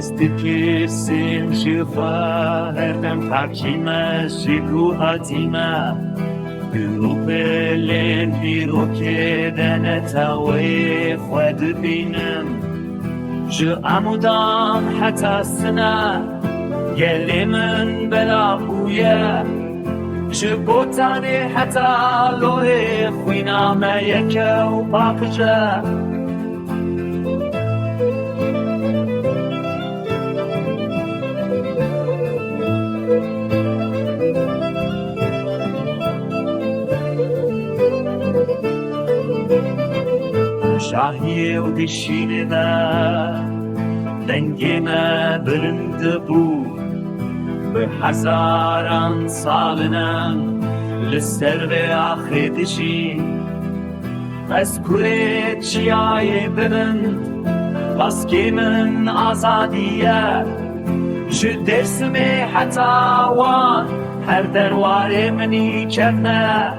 استکیسیم شفا هردم ترکیمه شکو حتیمه گروپلین بیرو که دنتاوی خود بینم جو عمودام حتی سنه گلی من بلا بویه جو بوتانی حتی لوی خوینامه یکه و باقجه شاهی و دشینه دنگینه برنده بود به هزاران سالنم لسر به آخر دشی از کوره چیای ببند باسکی من آزادیه جو درسمی حتی وان هر درواره منی کرنه